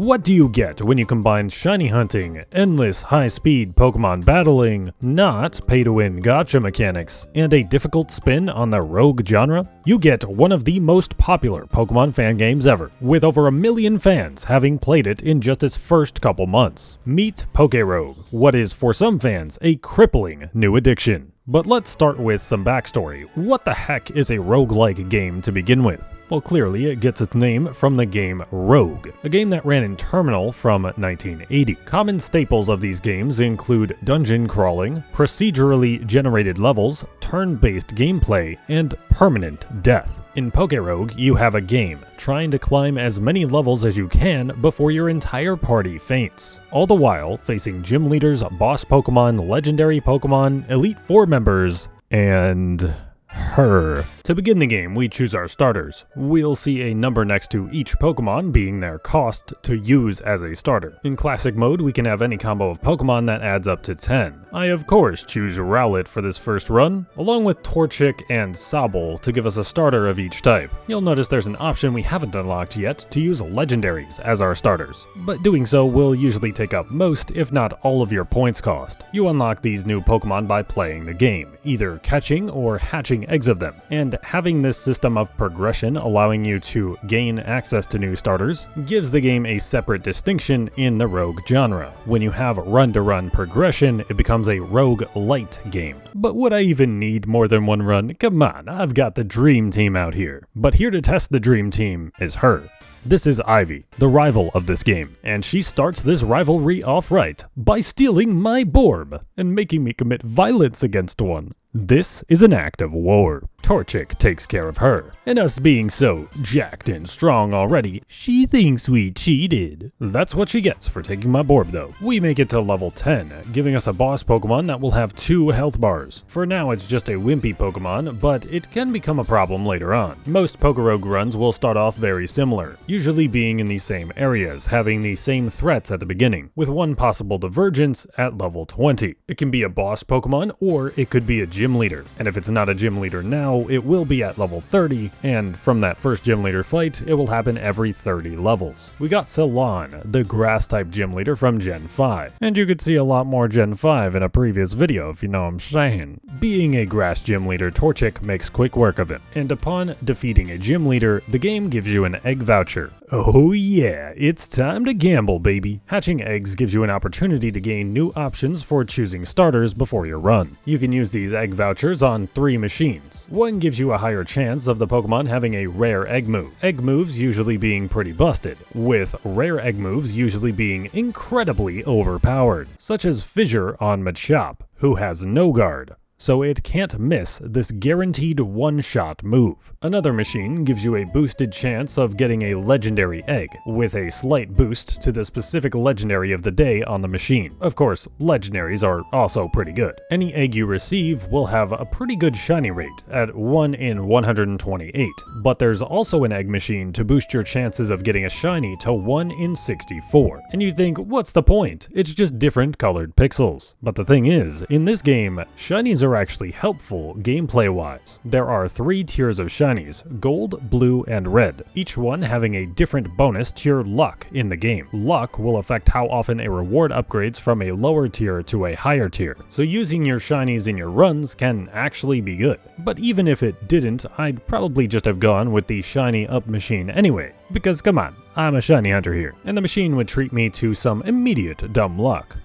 What do you get when you combine shiny hunting, endless high-speed Pokemon battling, not pay-to-win gacha mechanics, and a difficult spin on the rogue genre? You get one of the most popular Pokemon fan games ever, with over 1 million fans having played it in just its first couple months. Meet pokerogue, what is for some fans a crippling new addiction. But let's start with some backstory. What the heck is a roguelike game to begin with? Well, clearly it gets its name from the game Rogue, a game that ran in Terminal from 1980. Common staples of these games include dungeon crawling, procedurally generated levels, turn-based gameplay, and permanent death. In pokerogue, you have a game, trying to climb as many levels as you can before your entire party faints, all the while facing gym leaders, boss Pokemon, legendary Pokemon, Elite Four members, and her. To begin the game, we choose our starters. We'll see a number next to each Pokemon being their cost to use as a starter. In Classic mode, we can have any combo of Pokemon that adds up to 10. I of course choose Rowlet for this first run, along with Torchic and Sobble to give us a starter of each type. You'll notice there's an option we haven't unlocked yet to use legendaries as our starters, but doing so will usually take up most, if not all of your points cost. You unlock these new Pokemon by playing the game, either catching or hatching eggs of them, and having this system of progression allowing you to gain access to new starters gives the game a separate distinction in the rogue genre. When you have run-to-run progression, it becomes a rogue-lite game. But would I even need more than one run? Come on, I've got the dream team out here. But here to test the dream team is her. This is Ivy, the rival of this game, and she starts this rivalry off right by stealing my Borb and making me commit violence against one. This is an act of war. Torchic takes care of her, and us being so jacked and strong already, she thinks we cheated. That's what she gets for taking my Borb though. We make it to level 10, giving us a boss Pokemon that will have 2 health bars. For now it's just a wimpy Pokemon, but it can become a problem later on. Most pokerogue runs will start off very similar, usually being in the same areas, having the same threats at the beginning, with one possible divergence at level 20. It can be a boss Pokemon, or it could be a gym leader, and if it's not a gym leader now, it will be at level 30, and from that first gym leader fight, it will happen every 30 levels. We got Ceylon, the grass-type gym leader from Gen 5, and you could see a lot more Gen 5 in a previous video if you know what I'm saying. Being a grass gym leader, Torchic makes quick work of it, and upon defeating a gym leader, the game gives you an egg voucher. Oh yeah, it's time to gamble, baby. Hatching eggs gives you an opportunity to gain new options for choosing starters before your run. You can use these egg vouchers on 3 machines. One gives you a higher chance of the Pokemon having a rare egg move. Egg moves usually being pretty busted, with rare egg moves usually being incredibly overpowered, such as Fissure on Machop, who has no guard, so it can't miss this guaranteed one-shot move. Another machine gives you a boosted chance of getting a legendary egg, with a slight boost to the specific legendary of the day on the machine. Of course, legendaries are also pretty good. Any egg you receive will have a pretty good shiny rate at 1 in 128, but there's also an egg machine to boost your chances of getting a shiny to 1 in 64. And you think, what's the point? It's just different colored pixels. But the thing is, in this game, shinies are actually helpful gameplay-wise. There are 3 tiers of shinies, gold, blue, and red, each one having a different bonus to your luck in the game. Luck will affect how often a reward upgrades from a lower tier to a higher tier, so using your shinies in your runs can actually be good. But even if it didn't, I'd probably just have gone with the shiny up machine anyway, because come on, I'm a shiny hunter here, and the machine would treat me to some immediate dumb luck.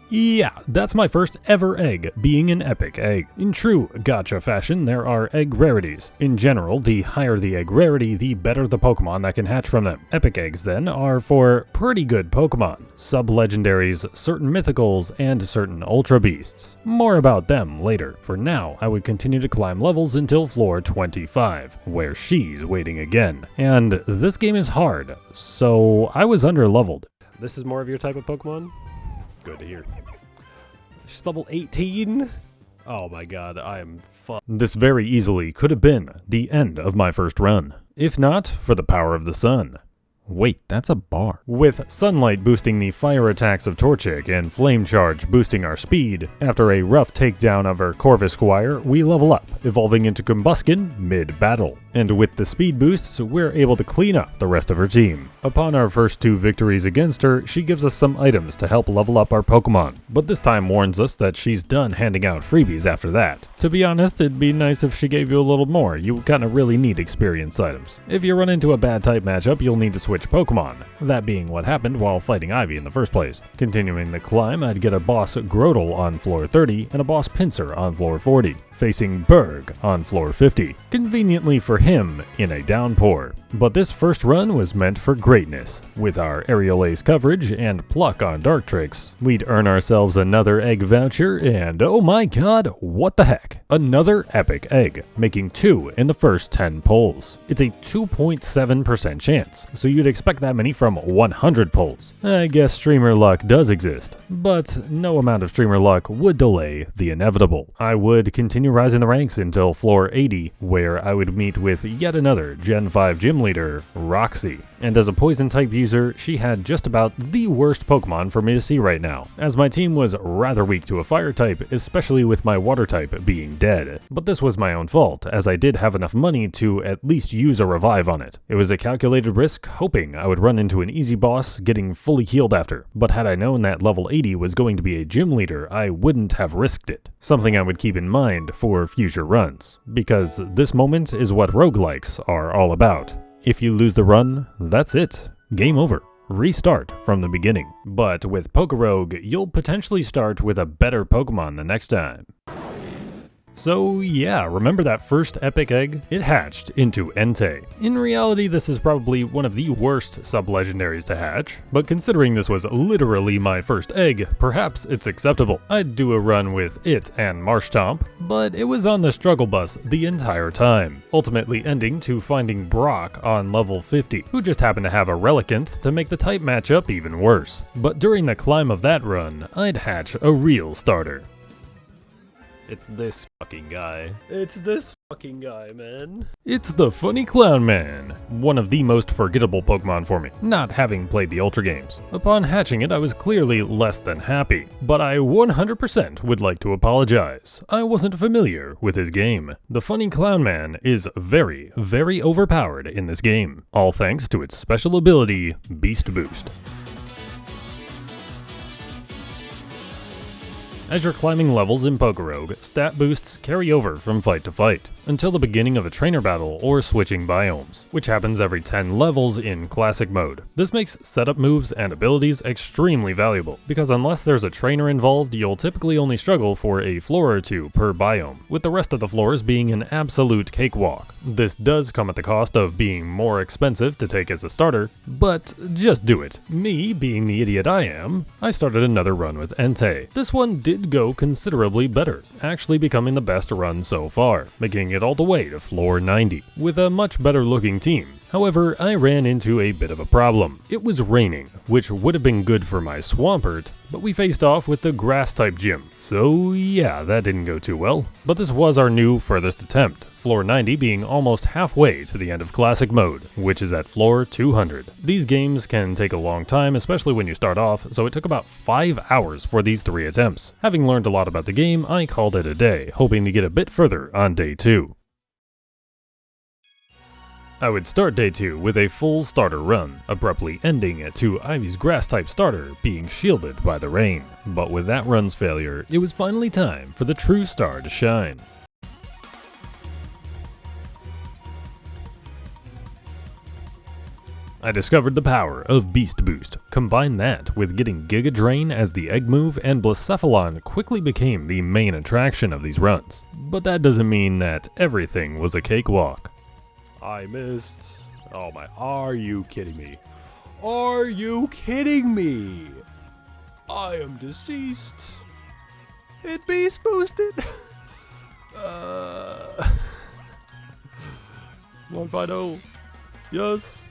Yeah, that's my first ever egg, being an epic egg. In true gacha fashion, there are egg rarities. In general, the higher the egg rarity, the better the Pokemon that can hatch from them. Epic eggs, then, are for pretty good Pokemon, sub-legendaries, certain mythicals, and certain ultra beasts. More about them later. For now, I would continue to climb levels until floor 25, where she's waiting again. And this game is hard, so I was under-leveled. This is more of your type of Pokemon? Good to hear. She's level 18? Oh my god, I am fucked. This very easily could have been the end of my first run, if not for the power of the sun. Wait, that's a bar. With Sunlight boosting the fire attacks of Torchic and Flame Charge boosting our speed, after a rough takedown of our Corvus Squire, we level up, evolving into Combuskin mid-battle. And with the speed boosts, we're able to clean up the rest of her team. Upon our first 2 victories against her, she gives us some items to help level up our Pokemon, but this time warns us that she's done handing out freebies after that. To be honest, it'd be nice if she gave you a little more. You kinda really need experience items. If you run into a bad type matchup, you'll need to switch Pokemon, that being what happened while fighting Ivy in the first place. Continuing the climb, I'd get a boss Grotle on floor 30 and a boss Pinsir on floor 40, facing Berg on floor 50, conveniently for him in a downpour. But this first run was meant for greatness. With our Aerial Ace coverage and pluck on Dark Tricks, we'd earn ourselves another egg voucher and oh my god, what the heck, another epic egg, making 2 in the first 10 pulls. It's a 2.7% chance, so you'd expect that many from 100 pulls. I guess streamer luck does exist, but no amount of streamer luck would delay the inevitable. I would continue rising the ranks until floor 80, where I would meet with yet another Gen 5 gym leader, Roxy. And as a poison type user, she had just about the worst Pokemon for me to see right now, as my team was rather weak to a fire type, especially with my water type being dead. But this was my own fault, as I did have enough money to at least use a revive on it. It was a calculated risk, hoping I would run into an easy boss getting fully healed after, but had I known that level 80 was going to be a gym leader, I wouldn't have risked it. Something I would keep in mind for future runs, because this moment is what roguelikes are all about. If you lose the run, that's it. Game over. Restart from the beginning. But with pokerogue, you'll potentially start with a better Pokemon the next time. So yeah, remember that first epic egg? It hatched into Entei. In reality, this is probably one of the worst sub-legendaries to hatch, but considering this was literally my first egg, perhaps it's acceptable. I'd do a run with it and Marshtomp, but it was on the struggle bus the entire time, ultimately ending to finding Brock on level 50, who just happened to have a Relicanth to make the type matchup even worse. But during the climb of that run, I'd hatch a real starter. It's this fucking guy. It's this fucking guy, man. It's the Funny Clown Man, one of the most forgettable Pokemon for me, not having played the Ultra games. Upon hatching it, I was clearly less than happy, but I 100% would like to apologize. I wasn't familiar with his game. The Funny Clown Man is very, very overpowered in this game, all thanks to its special ability, Beast Boost. As you're climbing levels in pokerogue, stat boosts carry over from fight to fight, until the beginning of a trainer battle or switching biomes, which happens every 10 levels in classic mode. This makes setup moves and abilities extremely valuable, because unless there's a trainer involved, you'll typically only struggle for a floor or 2 per biome, with the rest of the floors being an absolute cakewalk. This does come at the cost of being more expensive to take as a starter, but just do it. Me, being the idiot I am, I started another run with Entei. This one did go considerably better, actually becoming the best run so far, making it all the way to floor 90, with a much better looking team. However, I ran into a bit of a problem. It was raining, which would have been good for my Swampert, but we faced off with the Grass-type gym. So yeah, that didn't go too well. But this was our new furthest attempt, floor 90 being almost halfway to the end of Classic mode, which is at floor 200. These games can take a long time, especially when you start off, so it took about 5 hours for these 3 attempts. Having learned a lot about the game, I called it a day, hoping to get a bit further on day 2. I would start day 2 with a full starter run, abruptly ending to Ivy's Grass-type starter being shielded by the rain. But with that run's failure, it was finally time for the true star to shine. I discovered the power of Beast Boost. Combine that with getting Giga Drain as the egg move, and Blacephalon quickly became the main attraction of these runs. But that doesn't mean that everything was a cakewalk. I missed. Oh my, are you kidding me? Are you kidding me? I am deceased. It Beast Boosted. 150. Yes.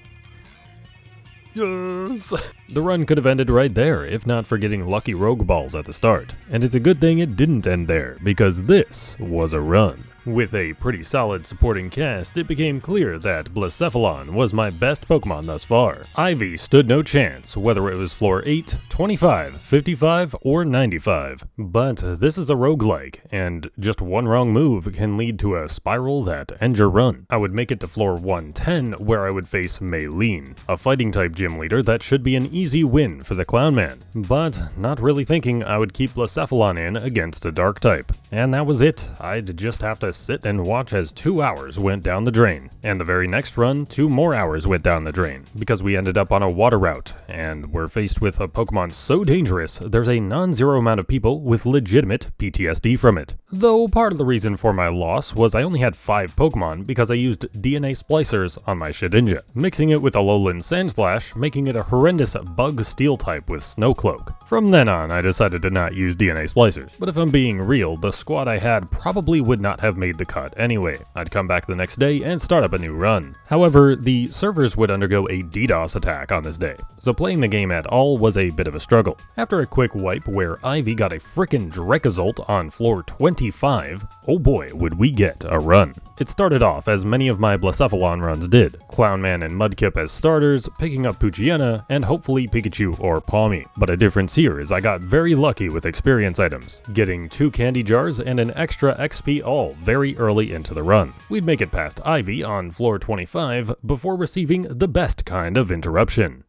Yes. The run could have ended right there if not for getting lucky rogue balls at the start. And it's a good thing it didn't end there, because this was a run. With a pretty solid supporting cast, it became clear that Blacephalon was my best Pokemon thus far. Ivy stood no chance, whether it was floor 8, 25, 55, or 95. But this is a roguelike, and just one wrong move can lead to a spiral that ends your run. I would make it to floor 110, where I would face Maylene, a fighting type gym leader that should be an easy win for the Clownman. But not really thinking I would keep Blacephalon in against a dark type. And that was it. I'd just have to sit and watch as 2 hours went down the drain. And the very next run, 2 more hours went down the drain, because we ended up on a water route, and we're faced with a Pokemon so dangerous, there's a non-zero amount of people with legitimate PTSD from it. Though part of the reason for my loss was I only had 5 Pokemon because I used DNA splicers on my Shedinja, mixing it with a Alolan Sandslash, making it a horrendous bug steel type with Snowcloak. From then on, I decided to not use DNA splicers, but if I'm being real, the squad I had probably would not have made the cut anyway. I'd come back the next day and start up a new run. However, the servers would undergo a DDoS attack on this day, so playing the game at all was a bit of a struggle. After a quick wipe where Ivy got a frickin' Dracozolt on floor 25, oh boy would we get a run. It started off as many of my Blacephalon runs did, Clownman and Mudkip as starters, picking up Poochyena, and hopefully Pikachu or Pawmi. But a difference here is I got very lucky with experience items, getting 2 candy jars and an extra XP all very early into the run. We'd make it past Ivy on floor 25 before receiving the best kind of interruption.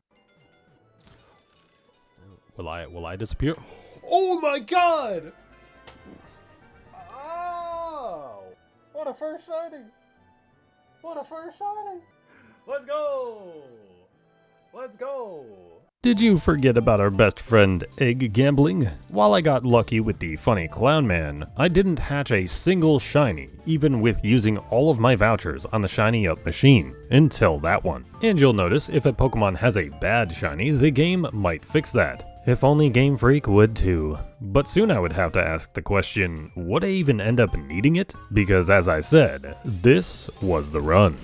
Will I disappear? Oh my god! Oh! What a first sighting! What a first sighting! Let's go! Let's go! Did you forget about our best friend egg gambling? While I got lucky with the funny Clownman, I didn't hatch a single shiny, even with using all of my vouchers on the shiny up machine, until that one. And you'll notice if a Pokemon has a bad shiny, the game might fix that. If only Game Freak would too. But soon I would have to ask the question, would I even end up needing it? Because as I said, this was the run.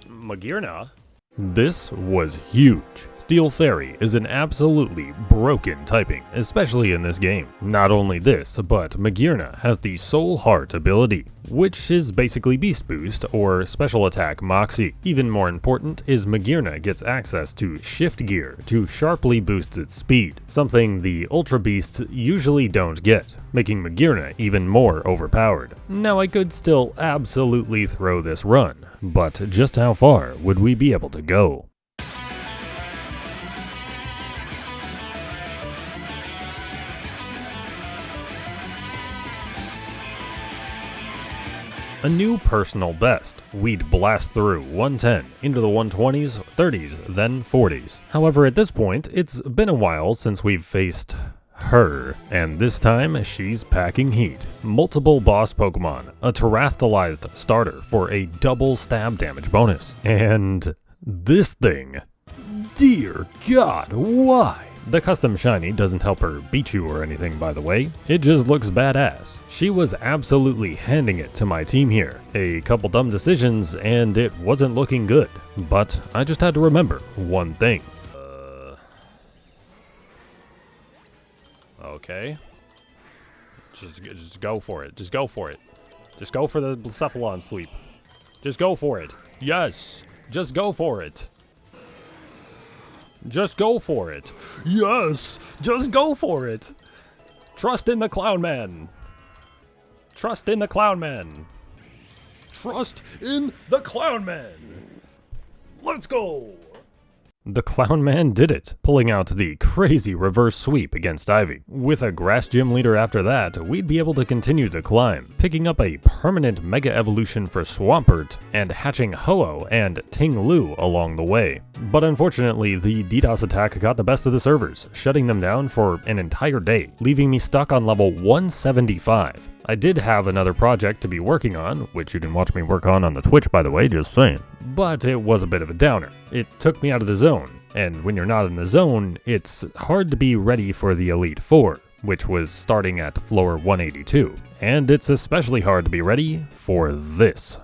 Magearna? This was huge. Steel Fairy is an absolutely broken typing, especially in this game. Not only this, but Magearna has the Soul Heart ability, which is basically Beast Boost or Special Attack Moxie. Even more important is Magearna gets access to Shift Gear to sharply boost its speed, something the Ultra Beasts usually don't get, making Magearna even more overpowered. Now I could still absolutely throw this run, but just how far would we be able to go? A new personal best. We'd blast through 110 into the 120s, 30s, then 40s. However, at this point, it's been a while since we've faced her, and this time she's packing heat. Multiple boss Pokemon, a terastallized starter for a double stab damage bonus, and this thing. Dear God, why? The custom shiny doesn't help her beat you or anything, by the way. It just looks badass. She was absolutely handing it to my team here. A couple dumb decisions and it wasn't looking good. But I just had to remember one thing. Okay. Just go for it. Just go for it. Just go for the Blacephalon sweep. Just go for it. Yes. Just go for it. Just go for it. Yes! Just go for it! Trust in the Clownman! Trust in the Clownman! Trust in the Clownman! Let's go! The Clownman did it, pulling out the crazy reverse sweep against Ivy. With a grass gym leader after that, we'd be able to continue to climb, picking up a permanent Mega Evolution for Swampert, and hatching Ho-Oh and Ting Lu along the way. But unfortunately, the DDoS attack got the best of the servers, shutting them down for an entire day, leaving me stuck on level 175. I did have another project to be working on, which you can watch me work on the Twitch, by the way, just saying. But it was a bit of a downer. It took me out of the zone, and when you're not in the zone, it's hard to be ready for the Elite Four, which was starting at floor 182. And it's especially hard to be ready for this.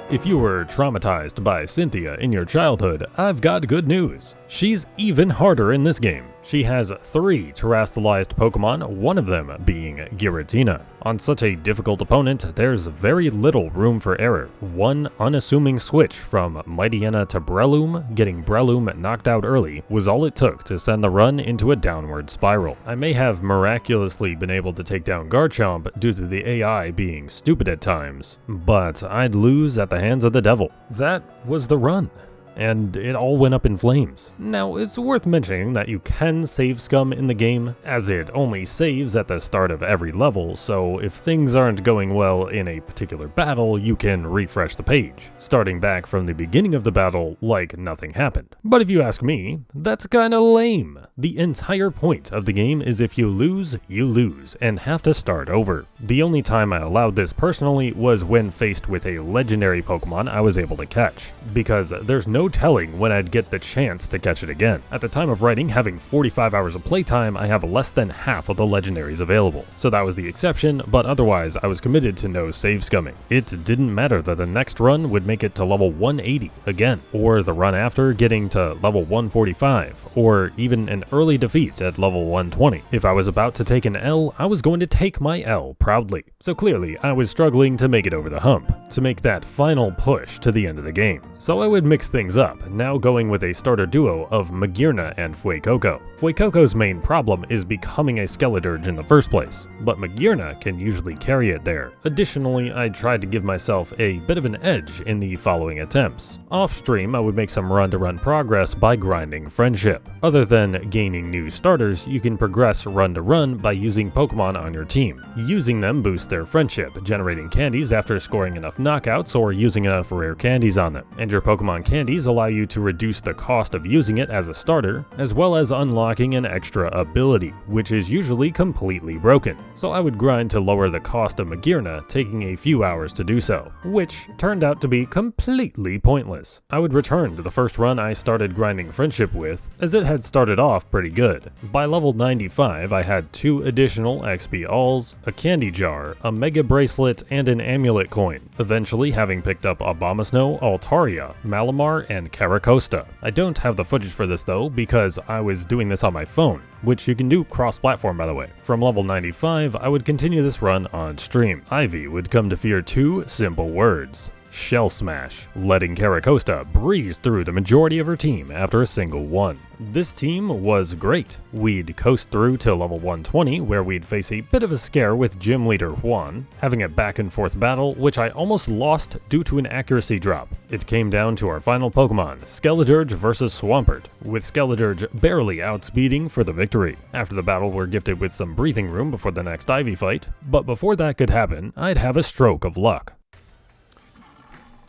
If you were traumatized by Cynthia in your childhood, I've got good news. She's even harder in this game. She has 3 terrestrialized Pokemon, one of them being Giratina. On such a difficult opponent, there's very little room for error. One unassuming switch from Mightyena to Breloom, getting Breloom knocked out early, was all it took to send the run into a downward spiral. I may have miraculously been able to take down Garchomp due to the AI being stupid at times, but I'd lose at the hands of the devil. That was the run, and it all went up in flames. Now, it's worth mentioning that you can save scum in the game, as it only saves at the start of every level, so if things aren't going well in a particular battle, you can refresh the page, starting back from the beginning of the battle like nothing happened. But if you ask me, that's kinda lame. The entire point of the game is if you lose, and have to start over. The only time I allowed this personally was when faced with a legendary Pokemon I was able to catch, because there's no telling when I'd get the chance to catch it again. At the time of writing, having 45 hours of playtime, I have less than half of the legendaries available. So that was the exception, but otherwise I was committed to no save scumming. It didn't matter that the next run would make it to level 180 again, or the run after getting to level 145, or even an early defeat at level 120. If I was about to take an L, I was going to take my L proudly. So clearly, I was struggling to make it over the hump, to make that final push to the end of the game. So I would mix things up, now going with a starter duo of Magearna and Fuecoco. Fuecoco's main problem is becoming a Skeledirge in the first place, but Magearna can usually carry it there. Additionally, I tried to give myself a bit of an edge in the following attempts. Off-stream, I would make some run-to-run progress by grinding Friendship. Other than gaining new starters, you can progress run-to-run by using Pokemon on your team. Using them boosts their Friendship, generating candies after scoring enough knockouts or using enough rare candies on them. And your Pokemon candies allow you to reduce the cost of using it as a starter, as well as unlocking an extra ability, which is usually completely broken. So I would grind to lower the cost of Magearna, taking a few hours to do so, which turned out to be completely pointless. I would return to the first run I started grinding Friendship with, as it had started off pretty good. By level 95, I had 2 additional XP Alls, a candy jar, a Mega Bracelet, and an Amulet coin, eventually having picked up Abomasnow, Altaria, Malamar, and Caracosta. I don't have the footage for this though, because I was doing this on my phone, which you can do cross-platform by the way. From level 95, I would continue this run on stream. Ivy would come to fear 2 simple words: Shell Smash, letting Caracosta breeze through the majority of her team after a single one. This team was great. We'd coast through to level 120, where we'd face a bit of a scare with Gym Leader Juan, having a back and forth battle which I almost lost due to an accuracy drop. It came down to our final Pokemon, Skeledirge versus Swampert, with Skeledirge barely outspeeding for the victory. After the battle, we're gifted with some breathing room before the next Ivy fight, but before that could happen, I'd have a stroke of luck.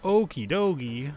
Okie dokie.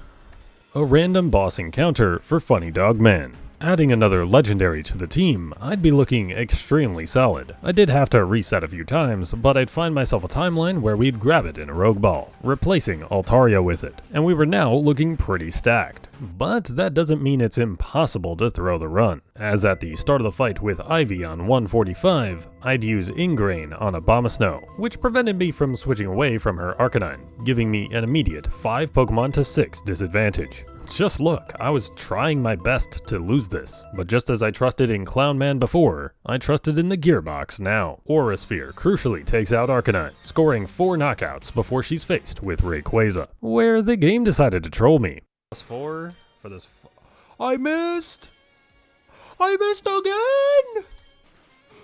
A random boss encounter for Funny Dog Man. Adding another legendary to the team, I'd be looking extremely solid. I did have to reset a few times, but I'd find myself a timeline where we'd grab it in a Rogue Ball, replacing Altaria with it, and we were now looking pretty stacked. But that doesn't mean it's impossible to throw the run, as at the start of the fight with Ivy on 145, I'd use Ingrain on Abomasnow, which prevented me from switching away from her Arcanine, giving me an immediate 5 Pokemon to 6 disadvantage. Just look, I was trying my best to lose this, but just as I trusted in Clown Man before, I trusted in the Gearbox now. ORAS crucially takes out Arcanine, scoring 4 knockouts before she's faced with Rayquaza, where the game decided to troll me. +4 for this. I missed again!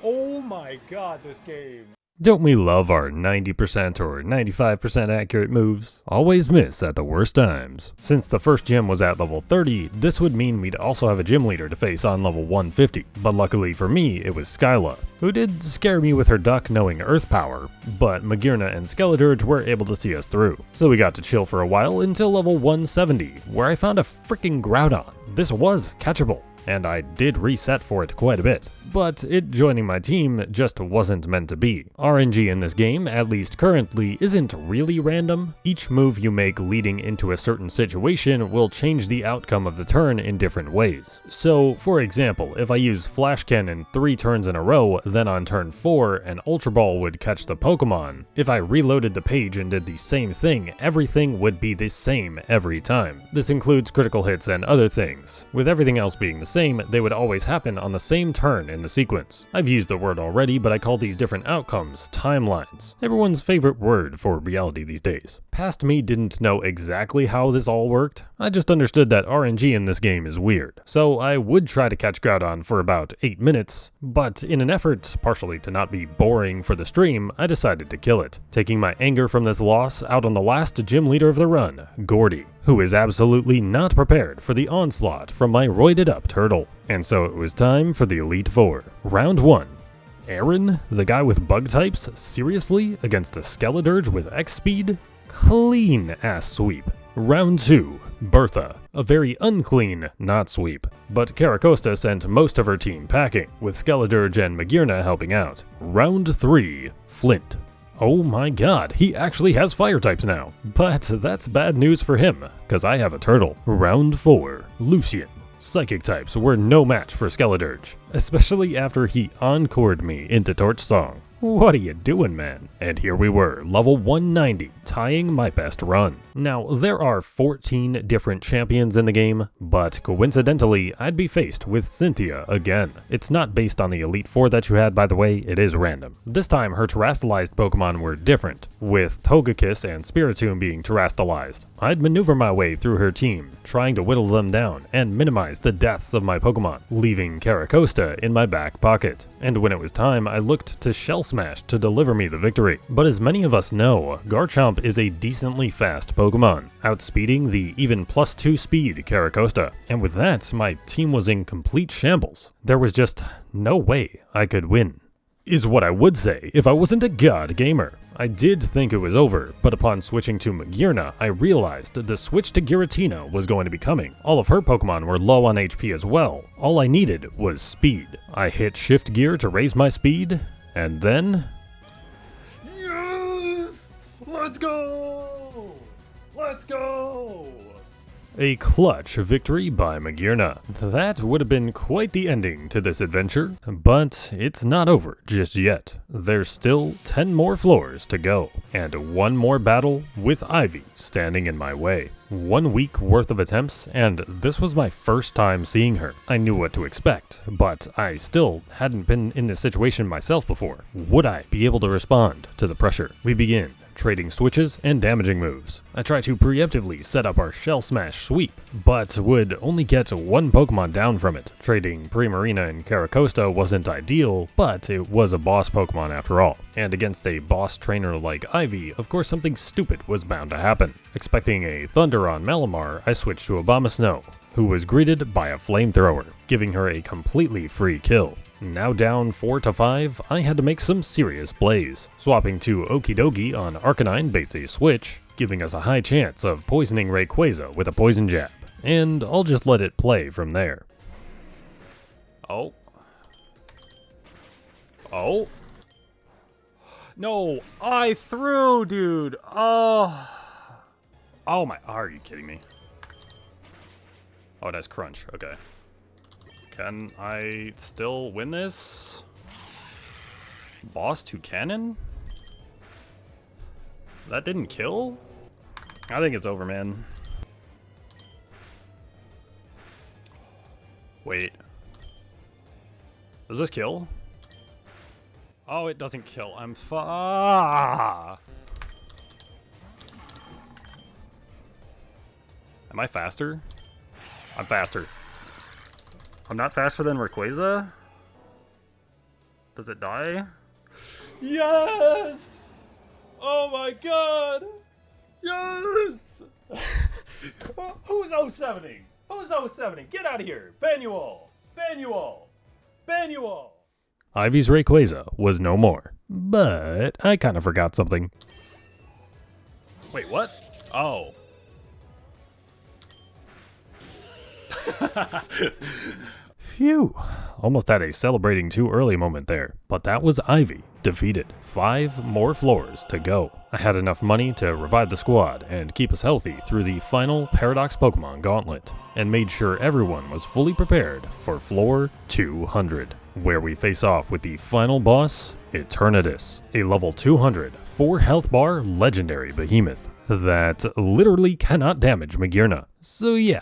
Oh my god, this game. Don't we love our 90% or 95% accurate moves? Always miss at the worst times. Since the first gym was at level 30, this would mean we'd also have a gym leader to face on level 150, but luckily for me, it was Skyla, who did scare me with her duck knowing Earth Power, but Magearna and Skeledirge were able to see us through. So we got to chill for a while until level 170, where I found a freaking Groudon. This was catchable. and I did reset for it quite a bit. But it joining my team just wasn't meant to be. RNG in this game, at least currently, isn't really random. Each move you make leading into a certain situation will change the outcome of the turn in different ways. So, for example, if I use Flash Cannon 3 turns in a row, then on turn 4, an Ultra Ball would catch the Pokemon. If I reloaded the page and did the same thing, everything would be the same every time. This includes critical hits and other things. With everything else being the same, they would always happen on the same turn in the sequence. I've used the word already, but I call these different outcomes timelines. Everyone's favorite word for reality these days. Past me didn't know exactly how this all worked. I just understood that RNG in this game is weird. So I would try to catch Groudon for about 8 minutes, but in an effort, partially to not be boring for the stream, I decided to kill it, taking my anger from this loss out on the last gym leader of the run, Gordy, who is absolutely not prepared for the onslaught from my roided up turtle. And so it was time for the Elite Four. Round 1. Aaron, the guy with bug types, seriously, against a Skeledirge with X speed? Clean ass sweep. Round 2. Bertha, a very unclean not sweep, but Caracosta sent most of her team packing, with Skeledirge and Magearna helping out. Round 3. Flint. Oh my god, he actually has fire types now. But that's bad news for him, cause I have a turtle. Round 4. Lucian. Psychic types were no match for Skeledirge, especially after he encored me into Torch Song. What are you doing, man? And here we were, level 190, tying my best run. Now, there are 14 different champions in the game, but coincidentally, I'd be faced with Cynthia again. It's not based on the Elite Four that you had, by the way, it is random. This time, her terastallized Pokemon were different, with Togekiss and Spiritomb being terastallized. I'd maneuver my way through her team, trying to whittle them down and minimize the deaths of my Pokemon, leaving Caracosta in my back pocket. And when it was time, I looked to Shell Smash to deliver me the victory. But as many of us know, Garchomp is a decently fast Pokemon, outspeeding the even +2 speed Caracosta. And with that, my team was in complete shambles. There was just no way I could win. Is what I would say if I wasn't a god gamer. I did think it was over, but upon switching to Magearna, I realized the switch to Giratina was going to be coming. All of her Pokemon were low on HP as well. All I needed was speed. I hit shift gear to raise my speed, and then... Yes! Let's go! Let's go! A clutch victory by Magearna. That would have been quite the ending to this adventure, but it's not over just yet. There's still 10 more floors to go, and one more battle with Ivy standing in my way. 1 week worth of attempts, and this was my first time seeing her. I knew what to expect, but I still hadn't been in this situation myself before. Would I be able to respond to the pressure? We begin trading switches and damaging moves. I try to preemptively set up our Shell Smash sweep, but would only get one Pokemon down from it. Trading Primarina and Caracosta wasn't ideal, but it was a boss Pokemon after all. And against a boss trainer like Ivy, of course something stupid was bound to happen. Expecting a Thunder on Malamar, I switched to Abomasnow, who was greeted by a flamethrower, giving her a completely free kill. Now down 4-5, I had to make some serious plays. Swapping to Okidogi on Arcanine baits a switch, giving us a high chance of poisoning Rayquaza with a poison jab. And I'll just let it play from there. Oh. Oh. No, I threw, dude. Oh. Oh my, are you kidding me? Oh, that's Crunch, okay. Can I still win this? Boss to cannon? That didn't kill? I think it's over, man. Wait. Does this kill? Oh, it doesn't kill. I'm Am I faster? I'm faster. I'm not faster than Rayquaza? Does it die? Yes! Oh my god! Yes! Who's 070? Who's 070? Get out of here! Ban you all! Ban you all! Ban you all! Ivy's Rayquaza was no more. But I kind of forgot something. Wait, what? Oh. Phew. Almost had a celebrating too early moment there. But that was Ivy, defeated. 5 more floors to go. I had enough money to revive the squad and keep us healthy through the final Paradox Pokemon Gauntlet, and made sure everyone was fully prepared for floor 200, where we face off with the final boss, Eternatus, a level 200, 4 health bar legendary behemoth that literally cannot damage Magearna. So yeah,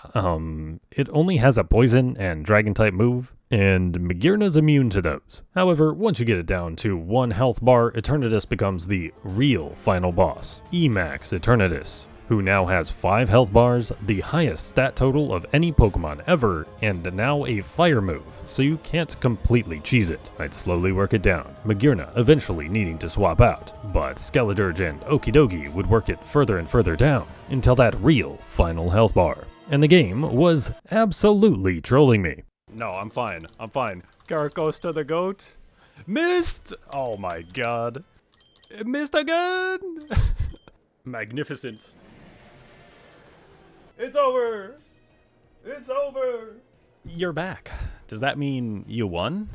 it only has a poison and dragon type move, and Magearna's immune to those. However, once you get it down to 1 health bar, Eternatus becomes the real final boss, Emax Eternatus, who now has 5 health bars, the highest stat total of any Pokemon ever, and now a fire move, so you can't completely cheese it. I'd slowly work it down, Magearna eventually needing to swap out, but Skeledirge and Okidogi would work it further and further down, until that real final health bar. And the game was absolutely trolling me. No, I'm fine. Carcosa the goat. Missed! Oh my god. Missed again! Magnificent. It's over! It's over! You're back. Does that mean you won?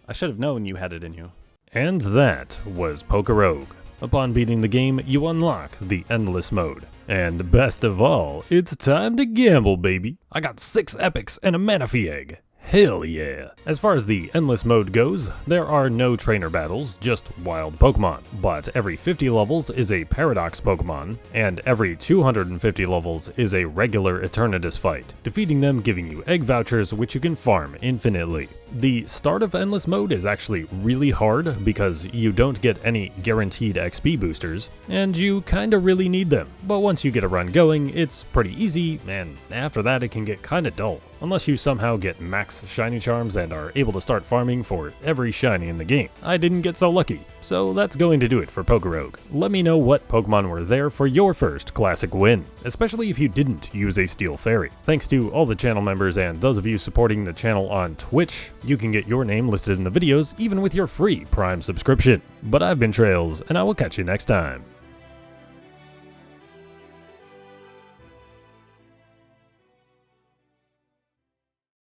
I should have known you had it in you. And that was pokerogue. Upon beating the game, you unlock the Endless mode. And best of all, it's time to gamble, baby. I got 6 epics and a Manaphy egg. Hell yeah. As far as the Endless mode goes, there are no trainer battles, just wild Pokemon. But every 50 levels is a Paradox Pokemon, and every 250 levels is a regular Eternatus fight, defeating them giving you egg vouchers which you can farm infinitely. The start of Endless mode is actually really hard because you don't get any guaranteed XP boosters, and you kinda really need them. But once you get a run going, it's pretty easy, and after that it can get kinda dull. Unless you somehow get max shiny charms and are able to start farming for every shiny in the game. I didn't get so lucky, so that's going to do it for pokerogue. Let me know what Pokemon were there for your first classic win, especially if you didn't use a Steel Fairy. Thanks to all the channel members and those of you supporting the channel on Twitch. You can get your name listed in the videos even with your free Prime subscription. But I've been Trails, and I will catch you next time.